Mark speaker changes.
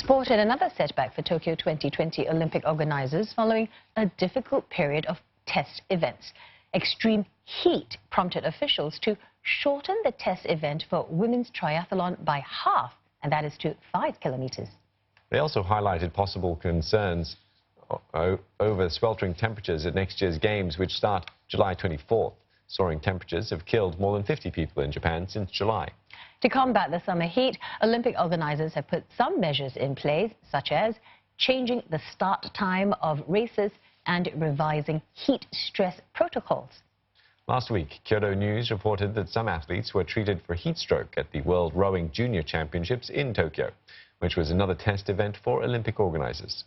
Speaker 1: Sport had another setback for Tokyo 2020 Olympic organizers following a difficult period of test events. Extreme heat prompted officials to shorten the test event for women's triathlon by half, and that is to 5 kilometers.
Speaker 2: They also highlighted possible concerns over sweltering temperatures at next year's games, which start July 24th. Soaring temperatures have killed more than 50 people in Japan since July.
Speaker 1: To combat the summer heat, Olympic organizers have put some measures in place, such as changing the start time of races and revising heat stress protocols.
Speaker 2: Last week, Kyodo News reported that some athletes were treated for heat stroke at the World Rowing Junior Championships in Tokyo, which was another test event for Olympic organizers.